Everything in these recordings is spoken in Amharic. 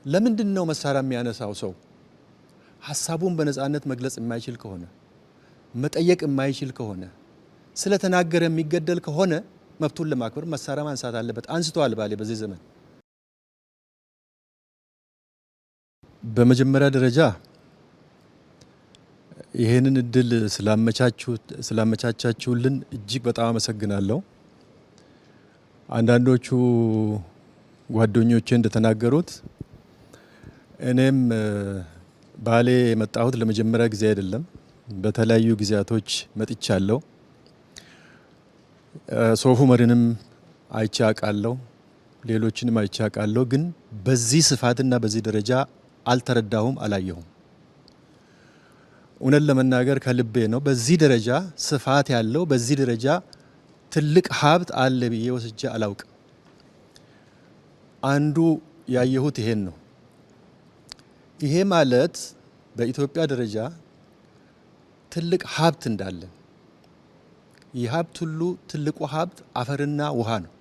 ለምንድነው መሳሪያ የሚያነሳው ሰው ሐሳቡን በነጻነት መግለጽ የማይችል ከሆነ መጠየቅ የማይችል ከሆነ ስለተናገረ የሚገደል ከሆነ መብቱን ለማክበር መሳሪያ ማንሳት አለበት። አንስተዋል ባሌ በዚህ ዘመን። በመጀመሪያ ደረጃ ይሄንን እድል ስላመቻቻችሁልን እጅግ በጣም አመሰግናለሁ። አንዳንዶቹ ጓደኞቼ እንደተናገሩት እኔም ባሌ የመጣሁት ለመጀመሪያ ጊዜ አይደለም። በተለያዩ ጊዜያቶች መጥቻለሁ። ሶፍ ዑመርንም አይቼ አውቃለሁ፣ ሌሎችንም አይቼ አውቃለሁ። ግን በዚህ ስፋትና በዚህ ደረጃ አልተረዳሁም፣ አላየሁም። እውነት ለመናገር ከልቤ ነው። በዚህ ደረጃ ስፋት ያለው በዚህ ደረጃ ትልቅ ሀብት አለ ብዬ ወስጄ አላውቅም። አንዱ ያየሁት ይሄን ነው። ይሄ ማለት በኢትዮጵያ ደረጃ ትልቅ ሀብት እንዳለ፣ ይህ ሀብት ሁሉ ትልቁ ሀብት አፈርና ውሃ ነው።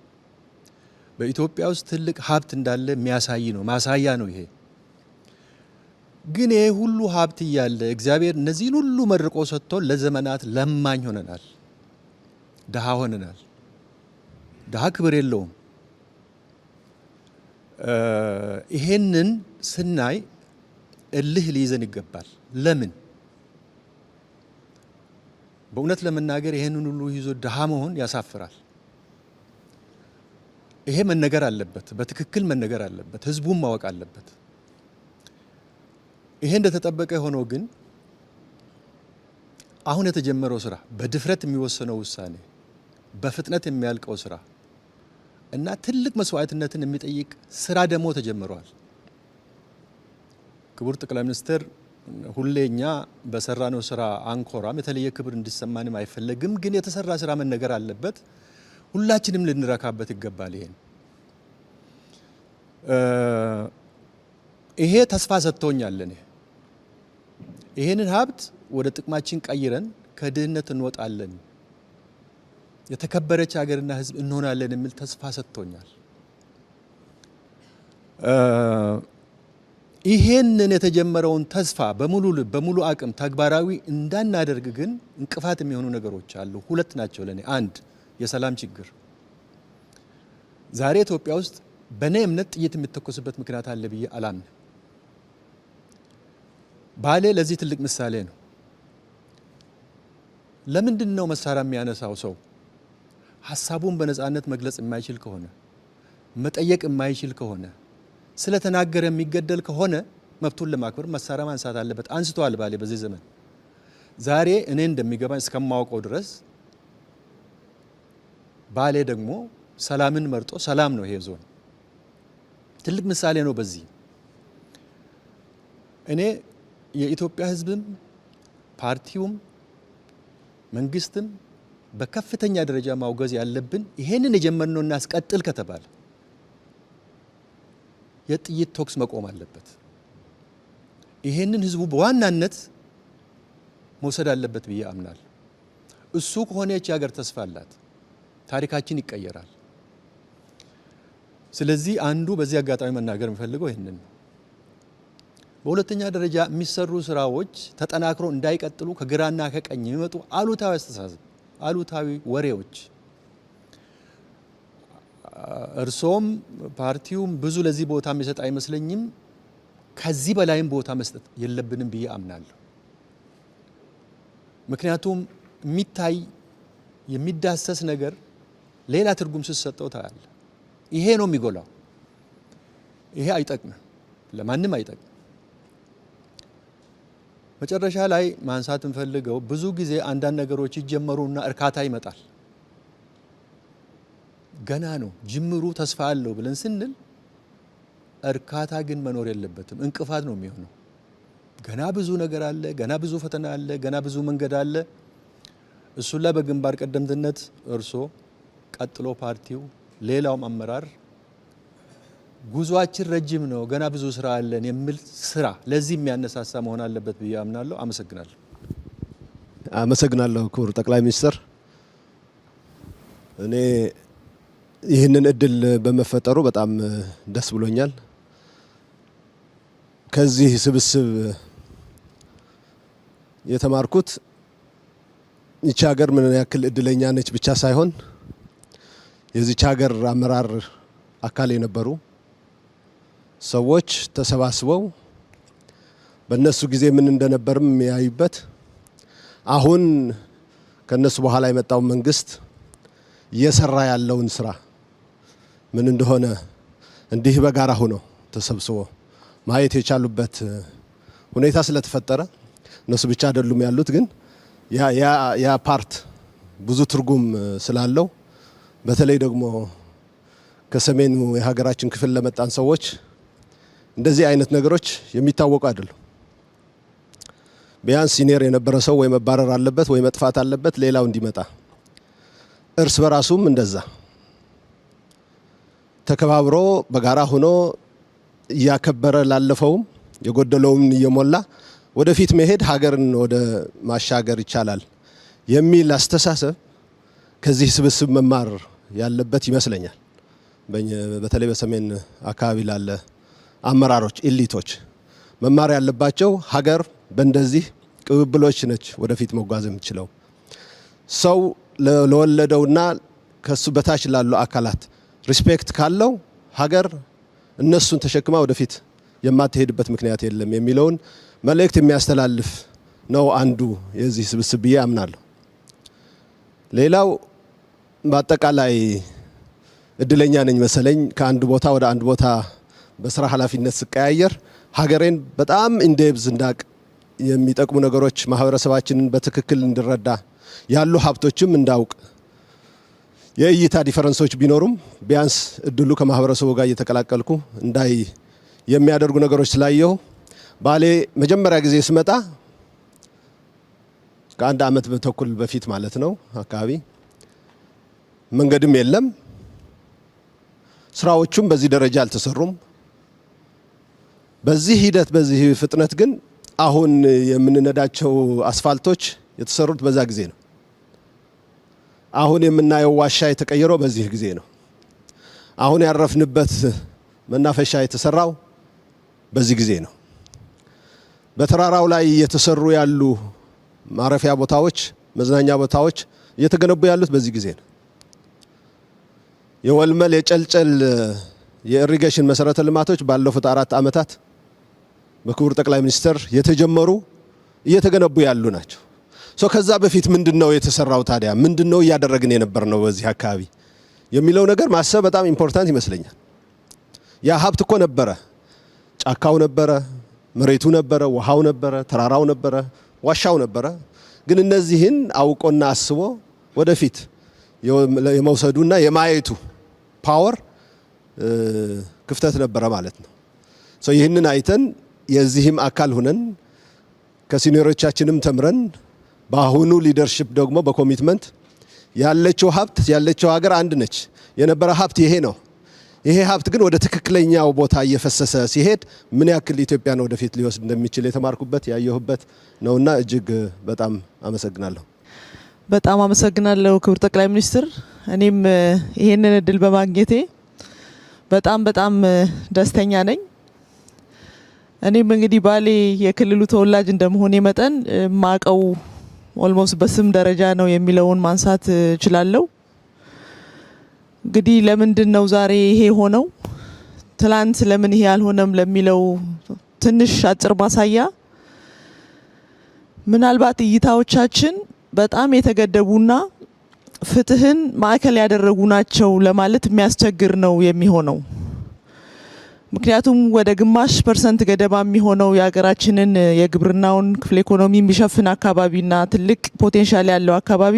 በኢትዮጵያ ውስጥ ትልቅ ሀብት እንዳለ የሚያሳይ ነው፣ ማሳያ ነው ይሄ። ግን ይሄ ሁሉ ሀብት እያለ እግዚአብሔር እነዚህን ሁሉ መርቆ ሰጥቶ ለዘመናት ለማኝ ሆነናል፣ ድሃ ሆነናል። ድሃ ክብር የለውም። ይሄንን ስናይ እልህ ሊይዘን ይገባል። ለምን? በእውነት ለመናገር ይሄንን ሁሉ ይዞ ድሃ መሆን ያሳፍራል። ይሄ መነገር አለበት፣ በትክክል መነገር አለበት፣ ህዝቡም ማወቅ አለበት። ይሄ እንደተጠበቀ ሆኖ ግን አሁን የተጀመረው ስራ፣ በድፍረት የሚወሰነው ውሳኔ፣ በፍጥነት የሚያልቀው ስራ እና ትልቅ መስዋዕትነትን የሚጠይቅ ስራ ደግሞ ተጀምሯል። ክቡር ጠቅላይ ሚኒስትር ሁሌኛ በሰራነው ስራ አንኮራም፣ የተለየ ክብር እንዲሰማንም አይፈለግም። ግን የተሰራ ስራ መነገር አለበት፣ ሁላችንም ልንረካበት ይገባል። ይሄ ተስፋ ሰጥቶኛል። ይሄንን ሀብት ወደ ጥቅማችን ቀይረን ከድህነት እንወጣለን፣ የተከበረች ሀገርና ህዝብ እንሆናለን የሚል ተስፋ ሰጥቶኛል። ይሄንን የተጀመረውን ተስፋ በሙሉ ልብ በሙሉ አቅም ተግባራዊ እንዳናደርግ ግን እንቅፋት የሚሆኑ ነገሮች አሉ። ሁለት ናቸው ለኔ። አንድ የሰላም ችግር። ዛሬ ኢትዮጵያ ውስጥ በእኔ እምነት ጥይት የሚተኮስበት ምክንያት አለ ብዬ አላምንም። ባሌ ለዚህ ትልቅ ምሳሌ ነው። ለምንድን ነው መሳሪያ የሚያነሳው ሰው ሐሳቡን በነጻነት መግለጽ የማይችል ከሆነ መጠየቅ የማይችል ከሆነ ስለተናገረ የሚገደል ከሆነ መብቱን ለማክበር መሳሪያ ማንሳት አለበት። አንስተዋል ባሌ በዚህ ዘመን። ዛሬ እኔ እንደሚገባኝ እስከማውቀው ድረስ ባሌ ደግሞ ሰላምን መርጦ ሰላም ነው። ይሄ ዞን ትልቅ ምሳሌ ነው። በዚህ እኔ የኢትዮጵያ ህዝብም ፓርቲውም መንግስትም በከፍተኛ ደረጃ ማውገዝ ያለብን ይሄንን የጀመርነው እናስቀጥል ከተባለ የጥይት ተኩስ መቆም አለበት። ይሄንን ህዝቡ በዋናነት መውሰድ አለበት ብዬ አምናለሁ። እሱ ከሆነ እቺ ሀገር ተስፋ አላት፣ ታሪካችን ይቀየራል። ስለዚህ አንዱ በዚህ አጋጣሚ መናገር የምፈልገው ይሄንን ነው። በሁለተኛ ደረጃ የሚሰሩ ስራዎች ተጠናክሮ እንዳይቀጥሉ ከግራና ከቀኝ የሚመጡ አሉታዊ አስተሳሰብ፣ አሉታዊ ወሬዎች እርሶም ፓርቲውም ብዙ ለዚህ ቦታ የሚሰጥ አይመስለኝም። ከዚህ በላይም ቦታ መስጠት የለብንም ብዬ አምናለሁ። ምክንያቱም የሚታይ የሚዳሰስ ነገር ሌላ ትርጉም ሲሰጠው ታያለ። ይሄ ነው የሚጎላው። ይሄ አይጠቅምም፣ ለማንም አይጠቅም። መጨረሻ ላይ ማንሳት እንፈልገው ብዙ ጊዜ አንዳንድ ነገሮች ይጀመሩና እርካታ ይመጣል። ገና ነው ጅምሩ፣ ተስፋ አለው ብለን ስንል እርካታ ግን መኖር የለበትም፣ እንቅፋት ነው የሚሆነው። ገና ብዙ ነገር አለ፣ ገና ብዙ ፈተና አለ፣ ገና ብዙ መንገድ አለ። እሱን ላይ በግንባር ቀደምትነት እርሶ፣ ቀጥሎ ፓርቲው፣ ሌላውም አመራር ጉዟችን ረጅም ነው፣ ገና ብዙ ስራ አለን የሚል ስራ ለዚህ የሚያነሳሳ መሆን አለበት ብዬ አምናለሁ። አመሰግናለሁ። አመሰግናለሁ ክቡር ጠቅላይ ሚኒስትር። እኔ ይህንን እድል በመፈጠሩ በጣም ደስ ብሎኛል። ከዚህ ስብስብ የተማርኩት ይህች ሀገር ምን ያክል እድለኛ ነች ብቻ ሳይሆን የዚህች ሀገር አመራር አካል የነበሩ ሰዎች ተሰባስበው በእነሱ ጊዜ ምን እንደነበርም ያዩበት አሁን ከነሱ በኋላ የመጣው መንግስት እየሰራ ያለውን ስራ ምን እንደሆነ እንዲህ በጋራ ሆኖ ተሰብስቦ ማየት የቻሉበት ሁኔታ ስለተፈጠረ እነሱ ብቻ አይደሉም ያሉት ግን ያ ፓርት ብዙ ትርጉም ስላለው በተለይ ደግሞ ከሰሜኑ የሀገራችን ክፍል ለመጣን ሰዎች እንደዚህ አይነት ነገሮች የሚታወቁ አይደሉም። ቢያንስ ሲኒየር የነበረ ሰው ወይ መባረር አለበት ወይ መጥፋት አለበት ሌላው እንዲመጣ እርስ በራሱም እንደዛ ተከባብሮ በጋራ ሆኖ ያከበረ ላለፈውም የጎደለውም እየሞላ ወደፊት መሄድ ሀገርን ወደ ማሻገር ይቻላል የሚል አስተሳሰብ ከዚህ ስብስብ መማር ያለበት ይመስለኛል። በተለይ በሰሜን አካባቢ ላለ አመራሮች ኢሊቶች መማር ያለባቸው ሀገር በእንደዚህ ቅብብሎች ነች ወደፊት መጓዝ የምትችለው። ሰው ለወለደውና ከሱ በታች ላሉ አካላት ሪስፔክት ካለው ሀገር እነሱን ተሸክማ ወደፊት የማትሄድበት ምክንያት የለም የሚለውን መልእክት የሚያስተላልፍ ነው አንዱ የዚህ ስብስብ ብዬ አምናለሁ። ሌላው በአጠቃላይ እድለኛ ነኝ መሰለኝ ከአንድ ቦታ ወደ አንድ ቦታ በስራ ኃላፊነት ስቀያየር ሀገሬን በጣም ኢንዴፕዝ እንዳቅ የሚጠቅሙ ነገሮች ማህበረሰባችንን በትክክል እንድረዳ ያሉ ሀብቶችም እንዳውቅ የእይታ ዲፈረንሶች ቢኖሩም ቢያንስ እድሉ ከማህበረሰቡ ጋር እየተቀላቀልኩ እንዳይ የሚያደርጉ ነገሮች ስላየሁ ባሌ መጀመሪያ ጊዜ ስመጣ ከአንድ አመት በተኩል በፊት ማለት ነው አካባቢ መንገድም የለም፣ ስራዎቹም በዚህ ደረጃ አልተሰሩም። በዚህ ሂደት በዚህ ፍጥነት ግን አሁን የምንነዳቸው አስፋልቶች የተሰሩት በዛ ጊዜ ነው። አሁን የምናየው ዋሻ የተቀየረው በዚህ ጊዜ ነው። አሁን ያረፍንበት መናፈሻ የተሰራው በዚህ ጊዜ ነው። በተራራው ላይ የተሰሩ ያሉ ማረፊያ ቦታዎች፣ መዝናኛ ቦታዎች እየተገነቡ ያሉት በዚህ ጊዜ ነው። የወልመል የጨልጨል የኢሪጌሽን መሰረተ ልማቶች ባለፉት 4 አመታት በክቡር ጠቅላይ ሚኒስትር የተጀመሩ እየተገነቡ ያሉ ናቸው። ከዛ በፊት ምንድነው የተሰራው ታዲያ ምንድነው እያደረግን የነበርነው በዚህ አካባቢ የሚለው ነገር ማሰብ በጣም ኢምፖርታንት ይመስለኛል። ያ ሀብት እኮ ነበረ፣ ጫካው ነበረ፣ መሬቱ ነበረ፣ ውሃው ነበረ፣ ተራራው ነበረ፣ ዋሻው ነበረ። ግን እነዚህን አውቆና አስቦ ወደፊት የመውሰዱና የማየቱ ፓወር ክፍተት ነበረ ማለት ነው። ይህንን አይተን የዚህም አካል ሆነን ከሲኒየሮቻችንም ተምረን በአሁኑ ሊደርሺፕ ደግሞ በኮሚትመንት ያለችው ሀብት ያለችው ሀገር አንድ ነች። የነበረ ሀብት ይሄ ነው። ይሄ ሀብት ግን ወደ ትክክለኛው ቦታ እየፈሰሰ ሲሄድ ምን ያክል ኢትዮጵያን ወደፊት ሊወስድ እንደሚችል የተማርኩበት ያየሁበት ነውና እጅግ በጣም አመሰግናለሁ። በጣም አመሰግናለሁ ክቡር ጠቅላይ ሚኒስትር። እኔም ይሄንን እድል በማግኘቴ በጣም ደስተኛ ነኝ። እኔም እንግዲህ ባሌ የክልሉ ተወላጅ እንደመሆኔ መጠን ማቀው ኦልሞስት በስም ደረጃ ነው የሚለውን ማንሳት እችላለሁ። እንግዲህ ለምንድን ነው ዛሬ ይሄ ሆነው ትላንት ለምን ይሄ አልሆነም ለሚለው ትንሽ አጭር ማሳያ ምናልባት እይታዎቻችን በጣም የተገደቡና ፍትህን ማዕከል ያደረጉ ናቸው ለማለት የሚያስቸግር ነው የሚሆነው። ምክንያቱም ወደ ግማሽ % ገደማ የሚሆነው የሀገራችንን የግብርናውን ክፍለ ኢኮኖሚ የሚሸፍን አካባቢና ትልቅ ፖቴንሻል ያለው አካባቢ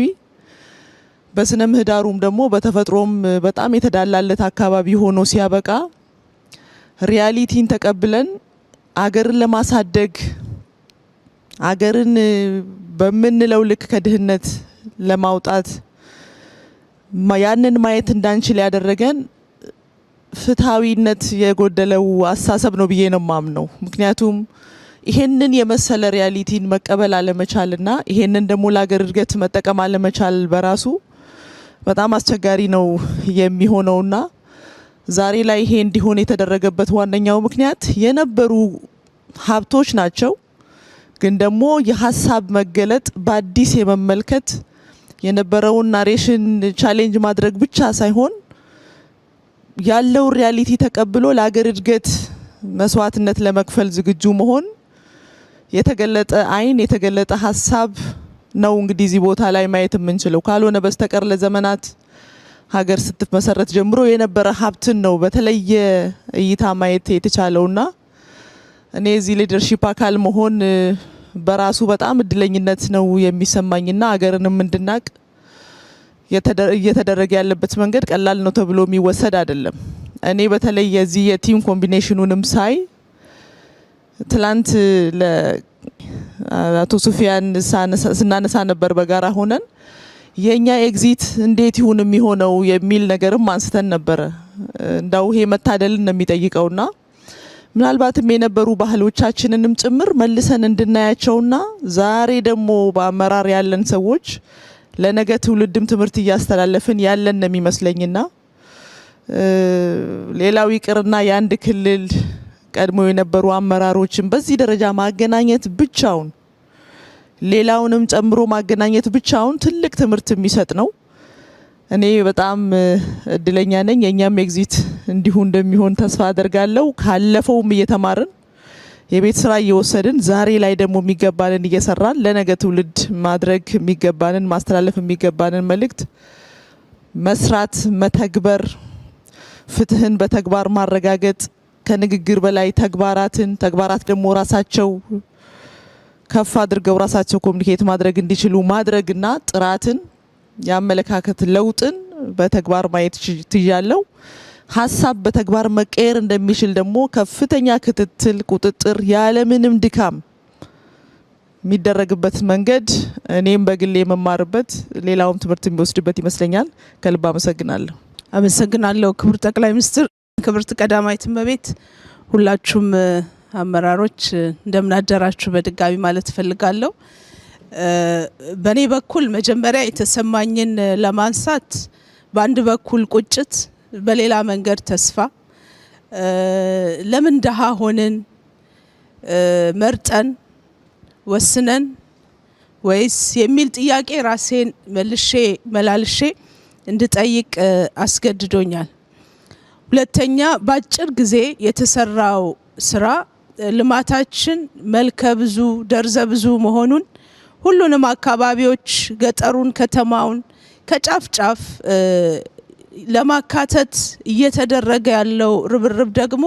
በስነ ምህዳሩም ደግሞ በተፈጥሮም በጣም የተዳላለት አካባቢ ሆኖ ሲያበቃ ሪያሊቲን ተቀብለን አገርን ለማሳደግ አገርን በምንለው ልክ ከድህነት ለማውጣት ያንን ማየት እንዳንችል ያደረገን ፍትሃዊነት የጎደለው አስተሳሰብ ነው ብዬ ነው ማምነው። ምክንያቱም ይሄንን የመሰለ ሪያሊቲን መቀበል አለመቻልና ይሄንን ደግሞ ለሀገር እድገት መጠቀም አለመቻል በራሱ በጣም አስቸጋሪ ነው የሚሆነውና ዛሬ ላይ ይሄ እንዲሆን የተደረገበት ዋነኛው ምክንያት የነበሩ ሀብቶች ናቸው። ግን ደግሞ የሀሳብ መገለጥ በአዲስ የመመልከት የነበረውን ናሬሽን ቻሌንጅ ማድረግ ብቻ ሳይሆን ያለው ሪያሊቲ ተቀብሎ ለሀገር እድገት መስዋዕትነት ለመክፈል ዝግጁ መሆን የተገለጠ አይን የተገለጠ ሀሳብ ነው እንግዲህ እዚህ ቦታ ላይ ማየት የምንችለው። ካልሆነ በስተቀር ለዘመናት ሀገር ስትመሰረት ጀምሮ የነበረ ሀብትን ነው በተለየ እይታ ማየት የተቻለውና እኔ እዚህ ሊደርሺፕ አካል መሆን በራሱ በጣም እድለኝነት ነው የሚሰማኝና ሀገርንም እንድናቅ እየተደረገ ያለበት መንገድ ቀላል ነው ተብሎ የሚወሰድ አይደለም። እኔ በተለይ የዚህ የቲም ኮምቢኔሽኑንም ሳይ ትላንት ለአቶ ሱፊያን ስናነሳ ነበር በጋራ ሆነን የኛ ኤግዚት እንዴት ይሁን የሚሆነው የሚል ነገርም አንስተን ነበረ። እንዳው ይሄ መታደልን ነው የሚጠይቀውና ምናልባትም የነበሩ ባህሎቻችንንም ጭምር መልሰን እንድናያቸውና ዛሬ ደግሞ በአመራር ያለን ሰዎች ለነገ ትውልድም ትምህርት እያስተላለፍን ያለን ነው የሚመስለኝና ሌላው ይቅርና የአንድ ክልል ቀድሞ የነበሩ አመራሮችን በዚህ ደረጃ ማገናኘት ብቻውን ሌላውንም ጨምሮ ማገናኘት ብቻውን ትልቅ ትምህርት የሚሰጥ ነው። እኔ በጣም እድለኛ ነኝ። የኛም ኤግዚት እንዲሁ እንደሚሆን ተስፋ አደርጋለሁ። ካለፈውም እየተማርን የቤት ስራ እየወሰድን ዛሬ ላይ ደግሞ የሚገባንን እየሰራን ለነገ ትውልድ ማድረግ የሚገባንን ማስተላለፍ የሚገባንን መልእክት መስራት፣ መተግበር፣ ፍትህን በተግባር ማረጋገጥ ከንግግር በላይ ተግባራት ደግሞ ራሳቸው ከፍ አድርገው ራሳቸው ኮሙኒኬት ማድረግ እንዲችሉ ማድረግና ጥራትን ያመለካከት ለውጥን በተግባር ማየት ትያለው። ሀሳብ በተግባር መቀየር እንደሚችል ደግሞ ከፍተኛ ክትትል፣ ቁጥጥር ያለምንም ድካም የሚደረግበት መንገድ እኔም በግሌ የመማርበት ሌላውም ትምህርት የሚወስድበት ይመስለኛል። ከልብ አመሰግናለሁ። አመሰግናለሁ ክቡር ጠቅላይ ሚኒስትር፣ ክብርት ቀዳማዊት እመቤት፣ ሁላችሁም አመራሮች እንደምን አደራችሁ በድጋሚ ማለት ፈልጋለሁ። በኔ በኩል መጀመሪያ የተሰማኝን ለማንሳት በአንድ በኩል ቁጭት፣ በሌላ መንገድ ተስፋ፣ ለምን ደሃ ሆንን መርጠን ወስነን ወይስ የሚል ጥያቄ ራሴን መላልሼ እንድጠይቅ አስገድዶኛል። ሁለተኛ በአጭር ጊዜ የተሰራው ስራ ልማታችን መልከ ብዙ ደርዘ ብዙ መሆኑን ሁሉንም አካባቢዎች ገጠሩን፣ ከተማውን ከጫፍ ጫፍ ለማካተት እየተደረገ ያለው ርብርብ ደግሞ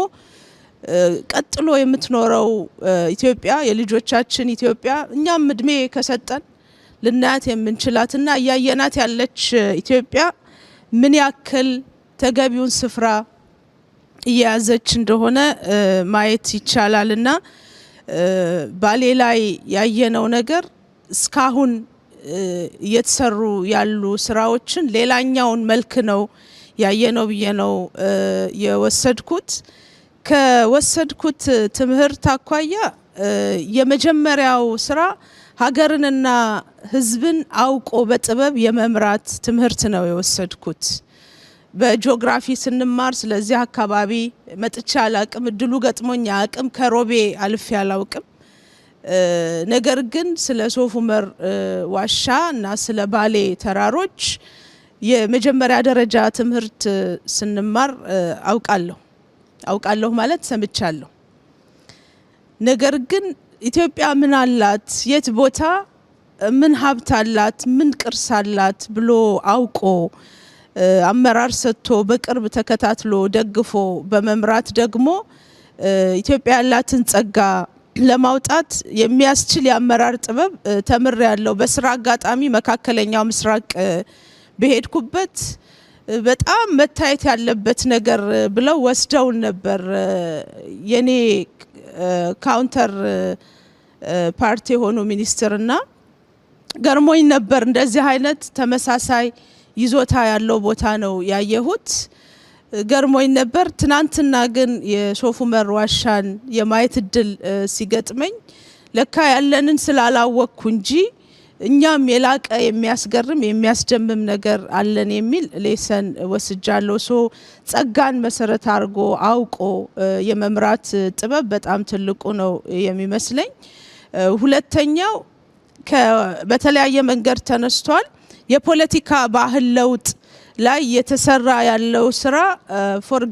ቀጥሎ የምትኖረው ኢትዮጵያ የልጆቻችን ኢትዮጵያ እኛም እድሜ ከሰጠን ልናያት የምንችላትና እያየናት ያለች ኢትዮጵያ ምን ያክል ተገቢውን ስፍራ እየያዘች እንደሆነ ማየት ይቻላልና ባሌ ላይ ያየነው ነገር እስካሁን እየተሰሩ ያሉ ስራዎችን ሌላኛውን መልክ ነው ያየነው ብዬ ነው የወሰድኩት። ከወሰድኩት ትምህርት አኳያ የመጀመሪያው ስራ ሀገርንና ሕዝብን አውቆ በጥበብ የመምራት ትምህርት ነው የወሰድኩት። በጂኦግራፊ ስንማር ስለዚህ አካባቢ መጥቻ አላቅም፣ እድሉ ገጥሞኛ አቅም ከሮቤ አልፌ አላውቅም። ነገር ግን ስለ ሶፍ ዑመር ዋሻ እና ስለ ባሌ ተራሮች የመጀመሪያ ደረጃ ትምህርት ስንማር አውቃለሁ ማለት ሰምቻለሁ። ነገር ግን ኢትዮጵያ ምን አላት፣ የት ቦታ ምን ሀብት አላት፣ ምን ቅርስ አላት ብሎ አውቆ አመራር ሰጥቶ በቅርብ ተከታትሎ ደግፎ በመምራት ደግሞ ኢትዮጵያ ያላትን ጸጋ ለማውጣት የሚያስችል የአመራር ጥበብ ተምር ያለው በስራ አጋጣሚ መካከለኛው ምስራቅ በሄድኩበት በጣም መታየት ያለበት ነገር ብለው ወስደውን ነበር። የኔ ካውንተር ፓርቲ የሆኑ ሚኒስትርና ገርሞኝ ነበር። እንደዚህ አይነት ተመሳሳይ ይዞታ ያለው ቦታ ነው ያየሁት። ገርሞኝ ነበር። ትናንትና ግን የሶፍ ዑመር ዋሻን የማየት እድል ሲገጥመኝ ለካ ያለንን ስላላወቅኩ እንጂ እኛም የላቀ የሚያስገርም የሚያስደምም ነገር አለን የሚል ሌሰን ወስጃለሁ። ሶ ጸጋን መሰረት አድርጎ አውቆ የመምራት ጥበብ በጣም ትልቁ ነው የሚመስለኝ። ሁለተኛው በተለያየ መንገድ ተነስቷል። የፖለቲካ ባህል ለውጥ ላይ የተሰራ ያለው ስራ ፎር